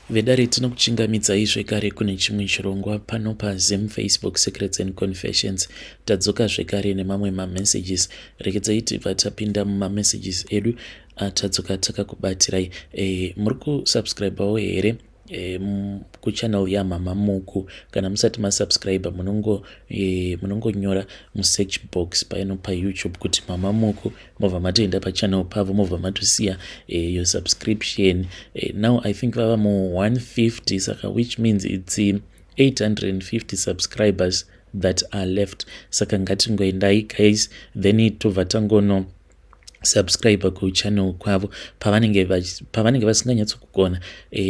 Vedare tinokuchingamidzai zvekare kune chimwe chirongwa pano paZim Facebook Secrets and Confessions. Tadzoka zvekare nemamwe mamessages. Rekedzai tibva tapinda mumamessages edu tadzoka takakubatirai. Muri kusubscribewo here kuchannel yaMama Muku? Kana musati masubscribe munongonyora musearch box paino paYouTube kuti Mama Muku, mobva matoenda pachannel pavo, mobva matosiya your subscription. Now I think vava mu 150, saka which means it's 850 subscribers that are left. Saka ngatingoendai guys, then tobva tangono subscribe kuchannel kwavo pavanenge vasinganyatsokugona.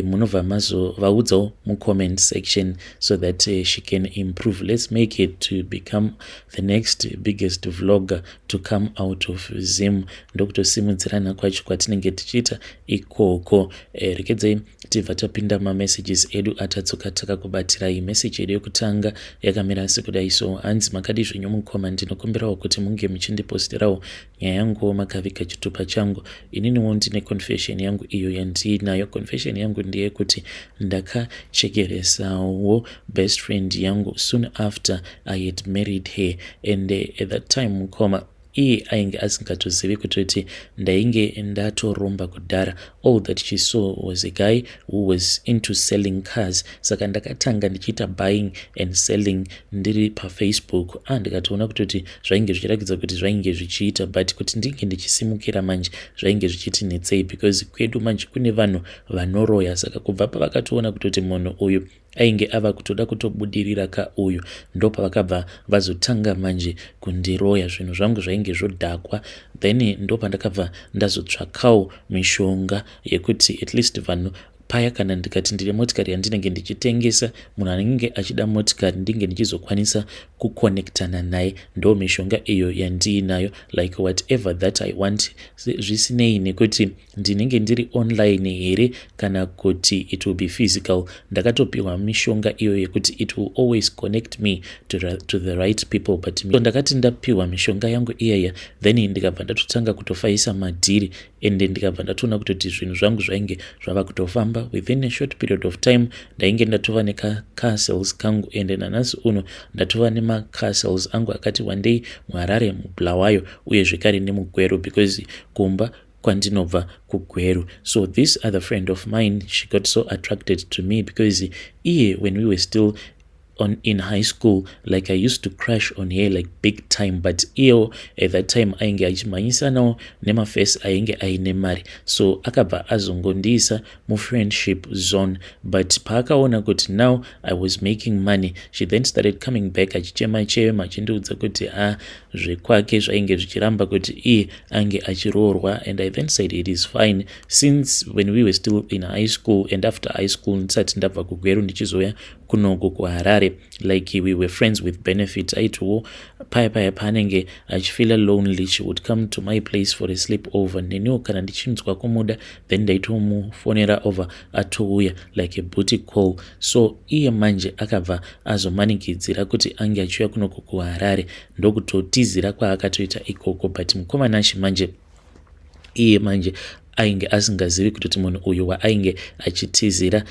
Munobva mazovaudzawo mucomment section so that she can improve. Let's make it to become the next biggest vlogger to come out of Zim. Ndokutosimudzirana kwacho kwatinenge tichiita ikoko. Rekedzai tibva tapinda mamessages edu atatsoka takakubatirai. Message edu yokutanga yakamira sekudai: so hanzi makadi zvenyu mukoma, ndinokumbirawo kuti munge muchindipostirawo nyaya yangu makavika chitupa changu. Ininiwo ndine confession yangu iyo yandinayo. Confession yangu ndeyekuti ndakachekeresawo best friend yangu soon after I had married her, and at that time mukoma iye ainge asingatozivi kutoti ndainge ndatoromba kudhara. All that she saw was a guy who was into selling cars. Saka ndakatanga ndichiita buying and selling ndiri paFacebook. Ndikatoona kutoti zvainge zvichiratidza kuti zvainge zvichiita, but kuti ndinge ndichisimukira manje zvainge zvichiti netsei, because kwedu manje kune vanhu vanoroya. Saka kubva pavakatoona kutoti munhu uyu ainge ava kutoda kutobudirira kauyu, ndopavakabva vazotanga manje kundiroya. Zvinhu zvangu zvainge zvodhakwa. Then ndopandakabva ndazotsvakawo mishonga yekuti at least vanhu paya kana ndikati ndine motikari yandinenge ndichitengesa, munhu anenge achida motikari ndinge ndichizokwanisa kuconnectana naye. Ndo mishonga iyo yandiinayo, like whatever that I want, zvisinei nekuti ndinenge ndiri online here kana kuti it will be physical. Ndakatopiwa mishonga iyo yekuti it will always connect me to the right people. But ndakati ndapiwa mishonga yangu iyaya, then ndikabva ndatotanga kutofaisa madhiri, ende ndikabva ndatoona kutoti zvinhu zvangu zvainge zvava kutofamba. Within a short period of time ndainge ndatova necastles kangu, ende nanasi uno ndatova nemacastles angu akati wandei muHarare, muBulawayo uye zvekare nemugweru, because kumba kwandinobva kugweru. So this other friend of mine, she got so attracted to me because when we were still in high school, like I used to crush on her like big time, but at that time ainge achimhanyisanawo nemaface ainge aine mari. So akabva azongondiisa mu friendship zone, but paakaona kuti now I was making money, she then started coming back achichema achindiudza kuti zvekwake zvainge zvichiramba kuti ange achiroorwa. And I then said it is fine, since when we were still in high school and after high school ndisati ndabva kugweru ndichizoya kunoko kuHarare, like we were friends with benefit. Aitowo paya paanenge achifeel lonely, she would come to my place for a sleepover. Neniwo kana ndichinzwa kumuda, then ndaitomufonera over atouya like a booty call. So manje akabva azomanikidzira kuti ange achiuya kunoko kuHarare, ndokutotizira kwaakatoita ikoko. But mukomanashi manje manje ainge asingazivi kuti munhu uyu waainge achitizira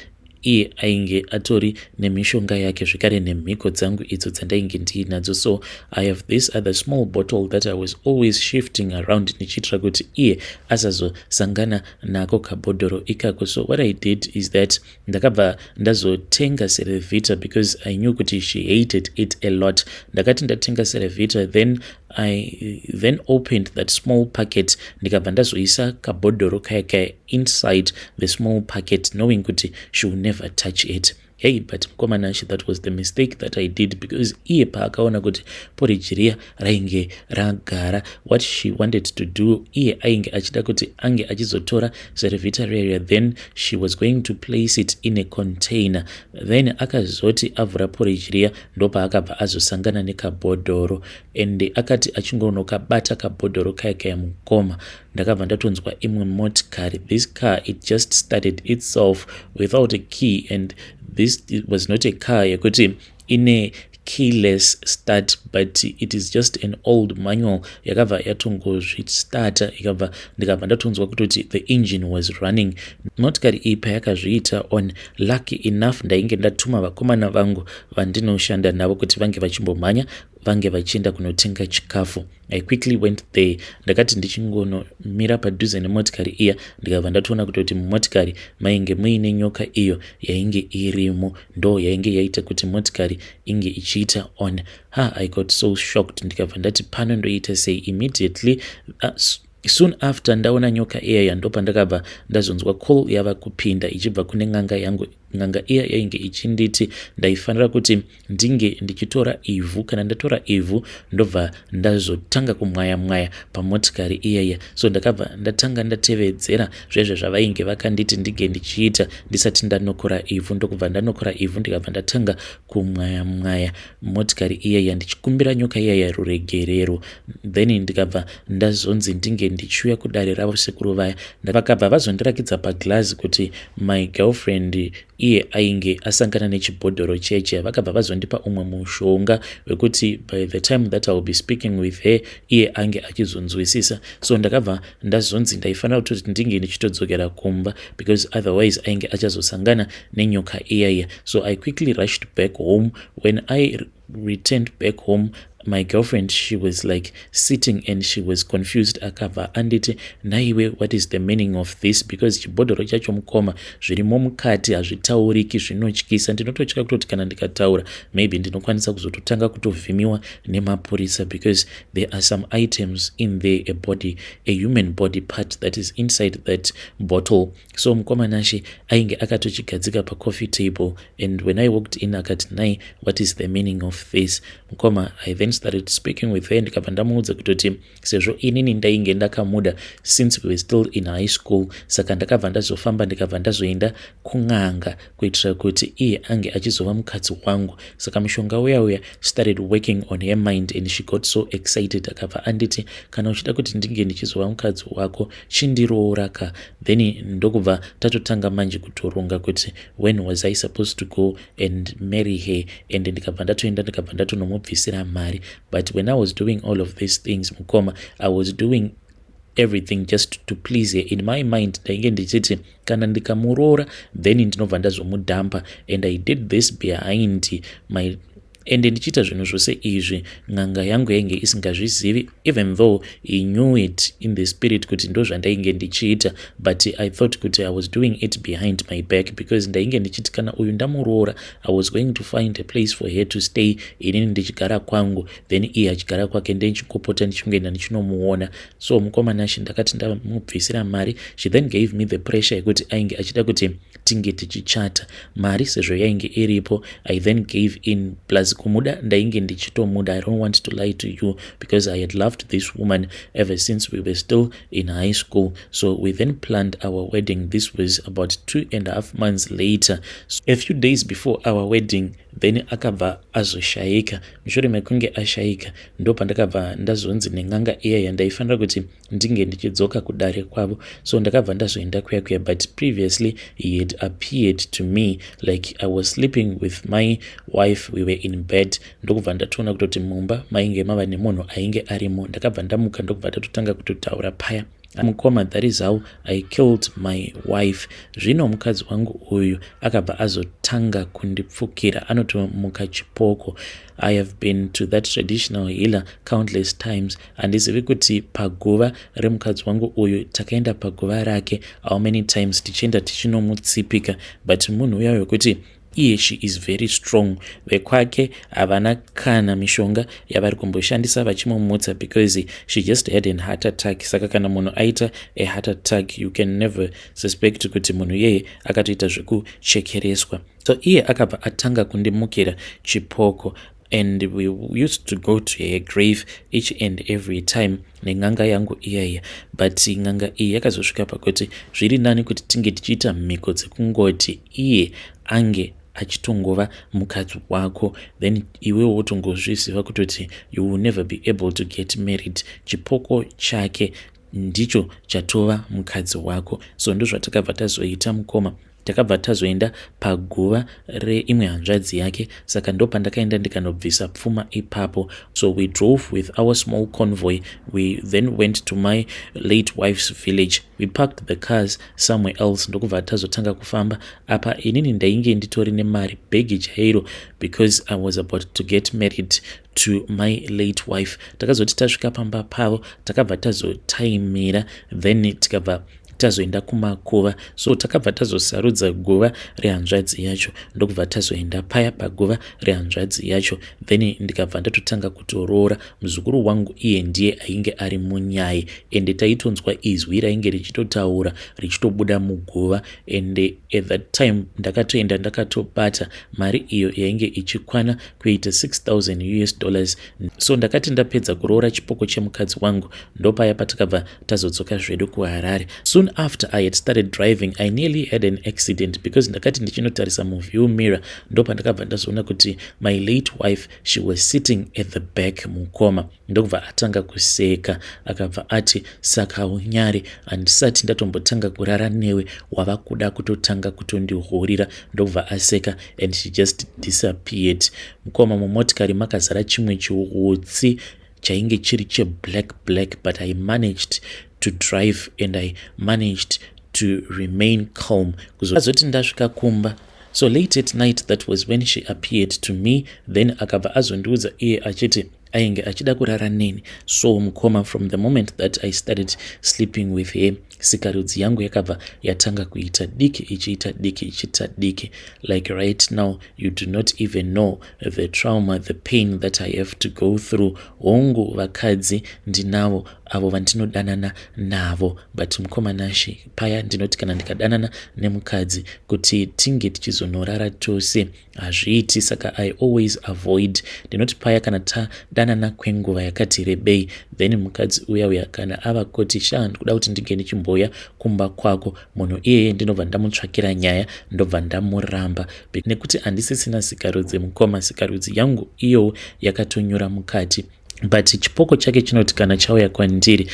ainge atori nemishonga yake zvekare nemhiko dzangu idzo dzandainge ndiinadzo. So I have this other small bottle that I was always shifting around nichitira kuti asazosangana nako kabhodhoro ikako. So what I did is that ndakabva ndazotenga Cerevita because I knew kuti she hated it a lot. Ndakati ndatenga Cerevita, then I opened that small packet, ndikabva ndazoisa kabhodhoro kaya inside the small packet, knowing kuti she will never touch it. But mkomanashi, that was the mistake that I did, because paakaona kuti porridge riya rainge ragara, what she wanted to do, ainge achida kuti ange achizotora Cerevita riya, then she was going to place it in a container. Then akazoti avhura porridge riya ndopaakabva azosangana nekabhodhoro, and akati achingonokabata kabhodhoro kaya mukoma, ndakabva ndatonzwa imwe motikari. This car, it just started itself without a key, and this was not a car yekuti ine keyless start, but it is just an old manual yakabva yatongozvistarta ikabva ndikabva ndatonzwa kutoti the engine was running. Motikari iyi payakazviita on lucky enough ndainge ndatuma vakomana vangu vandinoshanda navo kuti vange vachimbomhanya vange vachienda kunotenga chikafu. I quickly went there. Ndakati ndichingonomira padhuze nemotikari iya ndikabva ndatoona kutoti mumotikari mainge muine nyoka iyo yainge irimo, ndo yainge yaita kuti motikari inge ichiita on. I got so shocked. Ndikabva ndati pano ndoita sei. Immediately soon after ndaona nyoka iya ndopa ndakabva ndazonzwa call yava kupinda ichibva kune ng'anga yangu. Ng'anga iya yainge ichinditi ndaifanira kuti ndinge ndichitora ivhu, kana ndatora ivhu ndobva ndazotanga kumwaya pamotikari iyaya. So ndakabva ndatanga ndatevedzera zvezvo zvavainge vakanditi ndige ndichiita ndisati ndanokora ivhu. Ndokubva ndanokora ivhu ndikabva ndatanga kumwaya motikari iyaya ndichikumbira nyoka iyaya ruregerero. Then ndikabva ndazonzi ndinge ndichiuya kudare ravo sekuru vaya. Vakabva vazondirakidza paglazi kuti my girlfriend iye ainge asangana nechibhodhoro cheche. Vakabva vazondipa umwe mushonga wekuti by the time that I will be speaking with her iye ange achizonzwisisa. So ndakabva ndazonzi ndaifanira kuti ndinge ndichitodzokera kumba because otherwise ainge achazosangana nenyoka iyaya. So I quickly rushed back home. When I returned back home, my girlfriend, she was like sitting and she was confused. Akabva anditi naiwe, what is the meaning of this? Because chibhodhoro chacho mukoma zvirimo mukati hazvitauriki, zvinotyisa. Ndinototya kutoti kana ndikataura maybe ndinokwanisa kuzototanga kutovhimiwa nemapurisa because there are some items in there, a human body part that is inside that bottle. So mukoma nashi ainge akatochigadzika pa coffee table, and when I walked in akati nai, what is the meaning of this? Mukoma, I then started speaking with her. Ndikabva ndamuudza kutoti sezvo inini ndainge ndakamuda since we were still in high school, saka ndakabva ndazofamba ndikabva ndazoenda kung'anga kuitira kuti iye ange achizova mukadzi wangu. Saka mushonga uya started working on her mind and she got so excited. Akabva anditi kana uchida kuti ndinge ndichizova mukadzi wako chindirooraka. Then ndokubva tatotanga manje kutoronga kuti when was I supposed to go and marry her, and ndikabva ndatonomubvisira mari. But when I was doing all of these things mukoma, I was doing everything just to please her. In my mind ndainge ndichiti kana ndikamuroora then ndinobva ndazomudhampa, and I did this behind my ende ndichiita zvinhu zvose izvi ng'anga yangu yainge isingazvizivi, even though he knew it in the spirit kuti ndo zvandainge ndichiita, but I thought kuti I was doing it behind my back because ndainge ndichiti kana uyu ndamuroora I was going to find a place for her to stay, inini ndichigara kwangu then iye achigara kwake ndichikopota ndichingenda ndichinomuona. So mukomana shi ndakati ndamubvisira mari. She then gave me the pressure yekuti ainge achida kuti tinge tichichata. Mari sezvo yainge iripo, I then gave in, plus kumuda ndainge ndichitomuda. I don't want to lie to you because I had loved this woman ever since we were still in high school. So we then planned our wedding. This was about 2.5 months later. So a few days before our wedding, then akabva azoshaika. Mushure mekunge ashaika ndo pandakabva ndazonzi neng'anga iyaya ndaifanira kuti ndinge ndichidzoka kudare kwavo. So ndakabva ndazoenda kuya, but previously he had appeared to me like I was sleeping with my wife. We were in bed. Ndokubva ndatoona kutoti mumba mainge mava nemunhu ainge arimo. Ndakabva ndamuka ndokubva tatotanga kutotaura paya. Mukoma, that is how I killed my wife. Zvino mukadzi wangu uyu akabva azotanga kundipfukira, anotomuka chipoko. I have been to that traditional healer countless times. Handizivi kuti paguva remukadzi wangu uyu takaenda paguva rake how many times tichienda tichinomutsipika, but munhu uya wekuti iye she is very strong. Vekwake havana kana mishonga yavari kumboshandisa vachimumutsa because she just had an heart attack. Saka kana munhu aita a heart attack you can never suspect kuti munhu yeye akatoita zvekuchekereswa. So iye akabva atanga kundimukira chipoko, and we used to go to her grave each and every time neng'anga yangu iyaya. But ng'anga iyi yakazosvika pakuti zviri nani kuti tinge tichiita mhiko dzekungoti iye ange achitongova mukadzi wako, then iwe wotongozviziva kutoti you will never be able to get married. Chipoko chake ndicho chatova mukadzi wako. So ndo zvatakabva tazoita mukoma. takabva tazoenda paguva reimwe hanzvadzi yake, saka ndo pandakaenda ndikanobvisa pfuma ipapo. So we drove with our small convoy. We then went to my late wife's village. We parked the cars somewhere else. Ndokubva tazotanga kufamba. Apa inini ndainge nditori nemari bhegi chairo because I was about to get married to my late wife. Takazoti tasvika pamba pavo takabva tazotaimira, then tikabva tazoenda kumakuva. So takabva tazosarudza guva rehanzvadzi yacho, ndokubva tazoenda paya paguva rehanzvadzi yacho, then ndikabva ndatotanga kutoroora. Muzukuru wangu iye ndiye ainge ari munyai, ende taitonzwa izwi rainge richitotaura richitobuda muguva, ende at that time ndakatoenda ndakatobata mari iyo yainge ichikwana kuita $6,000. So ndakati ndapedza kuroora chipoko chemukadzi wangu, ndopaya patakabva tazodzoka zvedu kuHarare. Soon after I had started driving, I nearly had an accident because ndakati ndichinotarisa muview mirror ndopa ndakabva ndazoona kuti my late wife, she was sitting at the back mukoma. Ndokubva atanga kuseka akabva ati, saka unyari handisati ndatombotanga kurara newe, wava kuda kutotanga kutondihurira. Ndokubva aseka and she just disappeared. Mukoma mumotikari makazara chimwe chiutsi chainge chiri black, but I managed to drive and I managed to remain calm. Azoti ndasvika kumba. So late at night, that was when she appeared to me. Then akabva azondiudza iye achiti ainge achida kurara neni. So mukoma, from the moment that I started sleeping with her, sikarudzi yangu yakabva yatanga kuita diki ichiita diki. Like right now, you do not even know the trauma, the pain that I have to go through. Hongu vakadzi ndinavo avo vandinodanana navo, but mukoma nashi paya ndinoti kana ndikadanana nemukadzi kuti tinge tichizonorara tose hazviiti, saka I always avoid. Ndinoti paya kana tadanana kwenguva yakati rebei, then mukadzi uya kana ava kuti ndikuda kuti ndinge ndichimboya kumba kwako, munhu iyeye ndinobva ndamutsvakira nyaya, ndobva ndamuramba nekuti handisisina sikarudzi mukoma. Sikarudzi yangu iyo yakatonyura mukati, but chipoko chake chinoti kana chauya kwandiri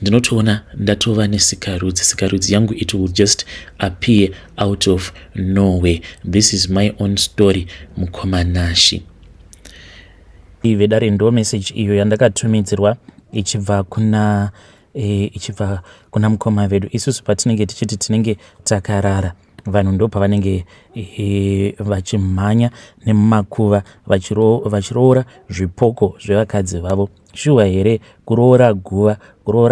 ndinotoona ndatova nesikarudzi yangu, it will just appear out of nowhere. This is my own story, mukoma nashi. Ivedare ndo message iyo yandakatumidzirwa ichibva kuna mukoma vedu. Isusu patinenge tichiti tinenge takarara, vanhu ndo pavanenge vachimhanya nemumakuva vachiroora zvipoko zvevakadzi vavo. Shuwa here kuroora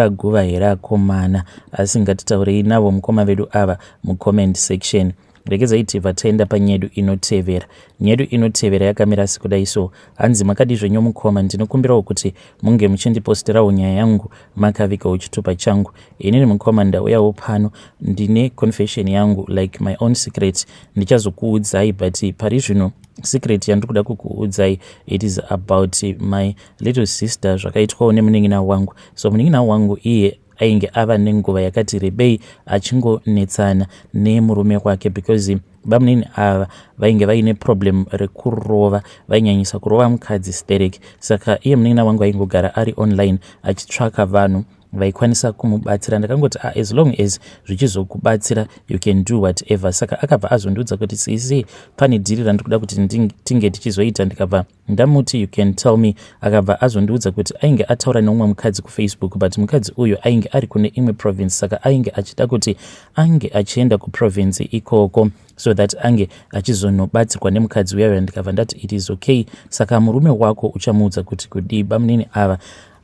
guva here akomana? Asi ngatitaurei navo mukoma vedu ava mucomment section. Rekezaiti vataenda panyedu inotevera. Nyedu inotevera yakamira sikudai. So hanzi makadi zvenyu mukoma, ndinokumbirawo kuti munge muchindiposterawo nyaya yangu makavikawo chitupa changu. Inini mukoma ndauyawo pano ndine confession yangu, like my own secret. Ndichazokuudzai, but pari zvino secret yandikuda kukuudzai, it is about my little sister, zvakaitwawo nemunin'ina wangu. So munin'ina wangu iye ainge ava nenguva yakati rebei achingonetsana nemurume wake, because vamunini ava vainge vaine problem rekurova, vainyanyisa kurova mukadzi stereki. Saka iye munin'ina wangu aingogara ari online achitsvaka vanhu vaikwanisa kumubatsira. Ndakangoti as long as zvichizokubatsira you can do whatever. Saka akabva azondiudza kuti sisi pane dhiri randikuda kuti tinge tichizoita. Ndikabva ndamuti you can tell me. Akabva azondiudza kuti ainge ataura neumwe mukadzi kuFacebook, but mukadzi uyu ainge ari kune imwe province, saka ainge achida kuti ange achienda kuprovince ikoko so that ange achizonobatsirwa nemukadzi uyayo. Ndikabva ndati it is okay. Saka murume wako uchamuudza kuti kudii, bamunini ava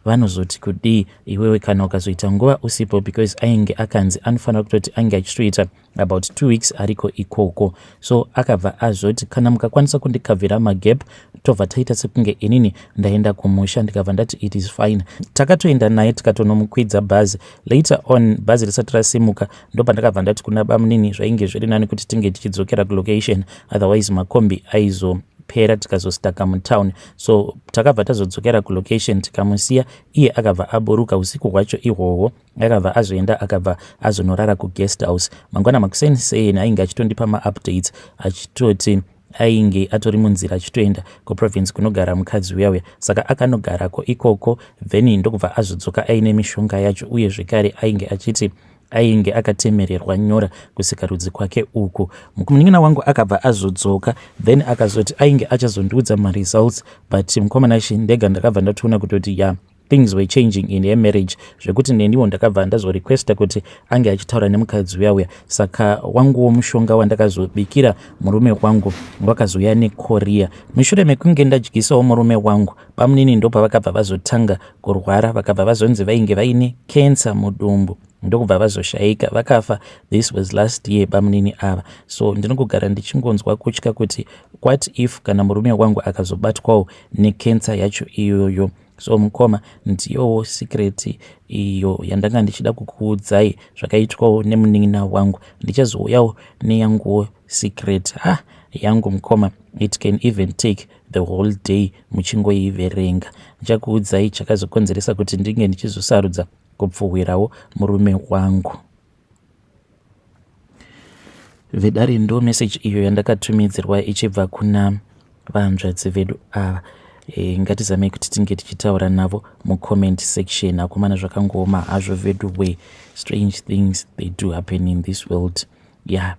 vanozoti kudii iwewe kana ukazoita nguva usipo, because ainge akanzi anofanira kutoti ange achitoita about 2 weeks ariko ikoko. So akabva azoti kana mukakwanisa kundikavhira magap tobva taita sekunge inini ndaenda kumusha. Ndikabva ndati it is fine. Takatoenda naye tikatonomukwidza bhazi. Later on bhazi risati rasimuka ndopa ndakabva ndati kuna bamunini zvainge zviri nani kuti tinge tichidzokera kulocation, otherwise makombi aizopera tikazostaka mutown. So takabva tazodzokera kulocation tikamusiya iye akabva aburuka usiku hwacho ihwohwo. Akabva azoenda akabva azonorara kuguest house. Mangwana makuseni ainge achitondipa maupdates achitoti ainge atori munzira achitoenda kuprovince kunogara mukadzi uyauya. Saka akanogarako ikoko, then ndokubva azodzoka aine mishonga yacho, uye zvekare ainge achiti ainge akatemererwa nyora kusika rudzi kwake uku. Munin'ina wangu akabva azodzoka, then akazoti ainge achazondiudza maresults, but mukomana ndega ndakabva ndatoona kutoti things were changing in her marriage, zvekuti neniwo ndakabva ndazorequesta kuti ange achitaura nemukadzi uya. Saka wanguwo mushonga wandakazobikira murume wangu wakazouya nekorea. Mushure mekunge ndadyisawo murume wangu, pamunini ndo pavakabva vazotanga kurwara, vakabva vazonzi vainge vaine cancer mudumbu, ndokubva vazoshayika vakafa. This was last year pamunini ava. So ndinogara ndichingonzwa kutya kuti what if kana murume wangu akazobatwawo necancer yacho iyoyo. So mukoma, ndiyowo secret iyo yandanga ndichida kukuudzai zvakaitwawo nemunin'ina wangu. Ndichazouyawo neyanguwo secret. Yangu mukoma, it can even take the whole day muchingoiverenga. Ndichakuudzai chakazokonzeresa kuti ndinge ndichizosarudza kupfuwirawo murume wangu. Vedari ndo message iyo yandakatumidzirwa ichibva kuna vanzvadzi vedu ava. Ngatizamei kuti tinge tichitaura navo mucomment section. Akomana zvakangooma hazvo vedu we, strange things they do happen in this world.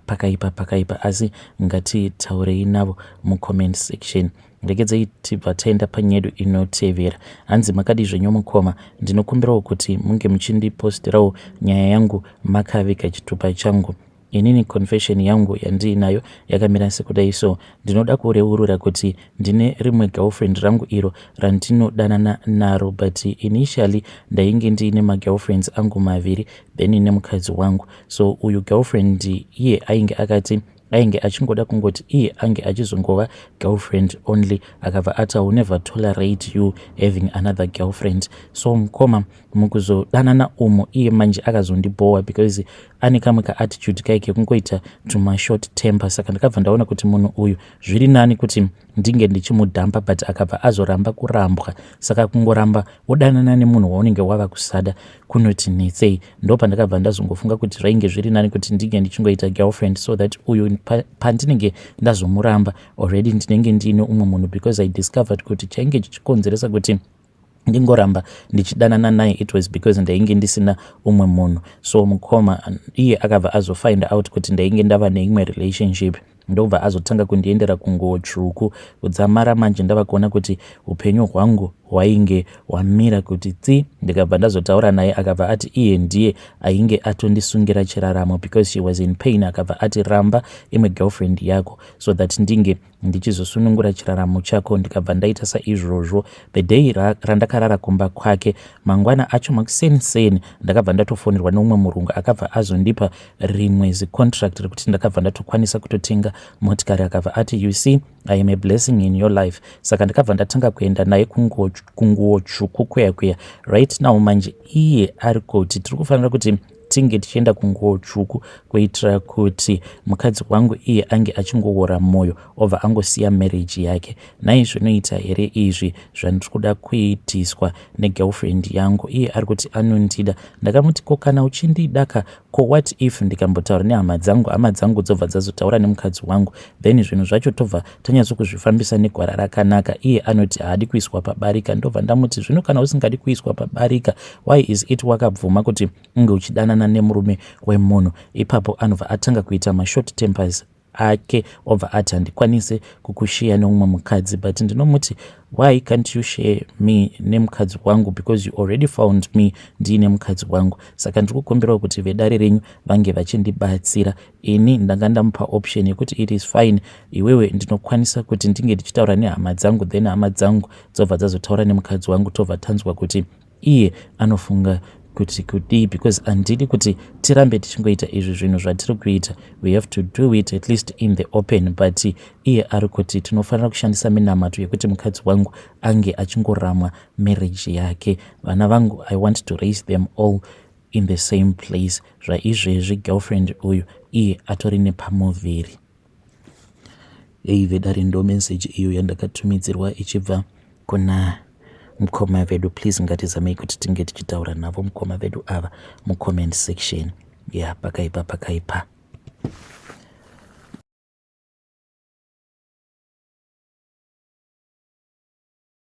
Pakaipa asi ngatitaurei navo mucomment section. Ndegedzai tibva taenda panyedu inotevera. Hanzi makadi zvenyu mukoma, ndinokumbirawo kuti munge muchindipostirawo nyaya yangu makavika chitupa changu. Inini confession yangu yandiinayo yakamira sekudai. So ndinoda kureurura kuti ndine rimwe girlfriend rangu iro randinodanana naro, but initially ndainge ndiine magirlfriends angu maviri, then nemukadzi wangu. So uyu girlfriend iye ainge akati ainge achingoda kungoti iye ange achizongova girlfriend only, akabva ati I will never tolerate you having another girlfriend. So mukoma, mukuzodanana umo iye manje akazondibowa because ane kamwe ka-attitude kaike kungoita tuma-short temper. Saka ndakabva ndaona kuti munhu uyu zviri nani kuti ndinge ndichimudhampa, but akabva azoramba kurambwa. Saka kungoramba wodanana nemunhu waunenge wava kusada kunoti netsei. Ndo pandakabva ndazongofunga kuti zvainge zviri nani kuti ndinge ndichingoita girlfriend, so that uyu pandinenge ndazomuramba already ndinenge ndiine umwe munhu, because I discovered kuti chainge chichikonzeresa kuti ndingoramba ndichidanana naye it was because ndainge ndisina umwe munhu. So mukoma iye akabva azofind out kuti ndainge ndava neimwe relationship, ndobva azotanga kundiendera kunguo tsvuku. Kudzamara manje ndava kuona kuti upenyu hwangu hwainge hwamira kuti tsi. Ndikabva ndazotaura naye akabva ati iye ndiye ainge atondisungira chiraramo because she was in pain. Akabva ati ramba imwe girlfriend yako so that ndinge ndichizosunungura chiraramo chako. Ndikabva ndaita saizvozvo. The day randakarara kumba kwake, mangwana acho makuseni ndakabva ndatofonerwa neumwe murungu akabva azondipa rimwe zicontract rekuti ndakabva ndatokwanisa kutotenga motikari. Akabva ati you see I am a blessing in your life. Saka ndakabva ndatanga kuenda naye kunguo tsvuku kweya. Right now manje iye ari kuti tiri kufanira kuti tinge tichienda kunguo tsvuku kuitira kuti mukadzi wangu iye ange achingoora mwoyo obva angosiya marriage yake. Naizvinoita here izvi zvandiri kuda kuitiswa negirlfriend yangu. Iye ari kuti anondida. Ndakamuti ko kana uchindidaka ko what if ndikambotaura nehama dzangu dzobva dzazotaura nemukadzi wangu, then zvinhu zvacho tobva tanyatsokuzvifambisa negwara rakanaka. Iye anoti haadi kuiswa pabarika. Ndobva ndamuti zvino kana usingadi kuiswa pabarika, why is it wakabvuma kuti unge uchidanana nemurume wemunhu? Ipapo anobva atanga kuita mashort tempers ake obva ati handikwanise kukushiya neumwe mukadzi. But ndinomuti why can't you share me nemukadzi wangu, because you already found me ndiine mukadzi wangu. Saka ndiri kukumbirawo kuti vedare renyu vange vachindibatsira. Ini ndanga ndamupa option yekuti it is fine, iwewe ndinokwanisa kuti ndinge ndichitaura nehama dzangu, then hama dzangu dzobva dzazotaura nemukadzi wangu, tobva tanzwa kuti iye anofunga kuti kudii, because handidi kuti tirambe tichingoita izvi zvinhu zvatiri kuita. We have to do it at least in the open. But iye ari kuti tinofanira kushandisa minamato yekuti mukadzi wangu ange achingoramwa marriage yake. Vana vangu I want to raise them all in the same place. Zvaizvezvi girlfriend uyu iye atori nepamuviri. Vedare ndo message iyo yandakatumidzirwa ichibva kuna mukoma vedu. Please ngatizamei kuti tinge tichitaura navo mukoma vedu ava mucomment section. Pakaipa.